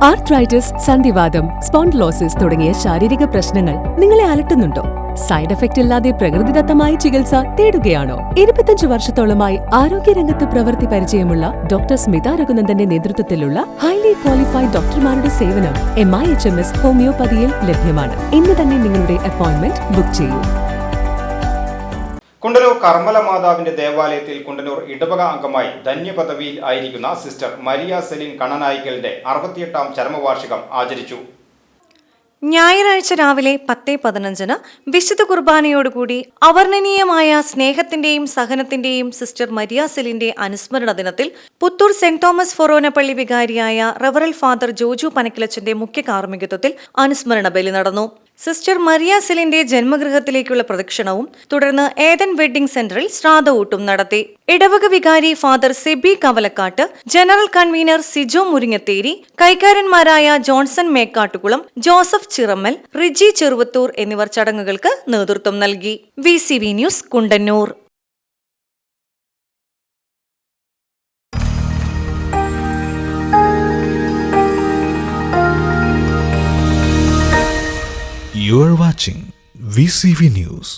Arthritis, സന്ധിവാതം, spondylosis തുടങ്ങിയ ശാരീരിക പ്രശ്നങ്ങൾ നിങ്ങളെ അലട്ടുന്നുണ്ടോ? സൈഡ് എഫക്റ്റ് ഇല്ലാതെ പ്രകൃതിദത്തമായ ചികിത്സ തേടുകയാണോ? 25 വർഷത്തോളമായി ആരോഗ്യരംഗത്ത് പ്രവൃത്തി പരിചയമുള്ള ഡോക്ടർ സ്മിത രഘുനന്ദന്റെ നേതൃത്വത്തിലുള്ള ഹൈലി ക്വാളിഫൈഡ് ഡോക്ടർമാരുടെ സേവനം MIHMS ഹോമിയോപ്പതിയിൽ ലഭ്യമാണ്. ഇന്ന് തന്നെ നിങ്ങളുടെ അപ്പോയിന്റ്മെന്റ് ബുക്ക് ചെയ്യൂ. കുണ്ടന്നൂർ കർമ്മല മാതാവിന്റെ ദേവാലയത്തിൽ കുണ്ടന്നൂർ ഇടവക അംഗമായി ധന്യപദവിയിൽ ആയിരിക്കുന്ന സിസ്റ്റർ മരിയ സെലിൻ കണ്ണനായിക്കലിന്റെ 68ാം ചരമവാർഷികം ആചരിച്ചു. ഞായറാഴ്ച രാവിലെ 10:15 വിശുദ്ധ കുർബാനയോടുകൂടി അവർണ്ണനീയമായ സ്നേഹത്തിന്റെയും സഹനത്തിന്റെയും സിസ്റ്റർ മരിയ സെലിന്റെ അനുസ്മരണ ദിനത്തിൽ പുത്തൂർ സെന്റ് തോമസ് ഫൊറോന പള്ളി വികാരിയായ റവറൽ ഫാദർ ജോജു പനക്കിലച്ചന്റെ മുഖ്യ കാർമ്മികത്വത്തിൽ അനുസ്മരണ ബലി നടന്നു. സിസ്റ്റർ മരിയ സെലിന്റെ ജന്മഗൃഹത്തിലേക്കുള്ള പ്രദക്ഷിണവും തുടർന്ന് ഏദൻ വെഡ്ഡിംഗ് സെന്ററിൽ ശ്രാദ്ധഊട്ടും നടത്തി. ഇടവക വികാരി father Sebi Kavalakkattu, general convener Sijo Muringatheri, കൈക്കാരന്മാരായ ജോൺസൺ മേക്കാട്ടുകുളം, ജോസഫ് ചിറമ്മൽ, റിജി ചെറുവത്തൂർ എന്നിവർ ചടങ്ങുകൾക്ക് നേതൃത്വം നൽകി. VCV news, Kundannur. You are watching VCV News.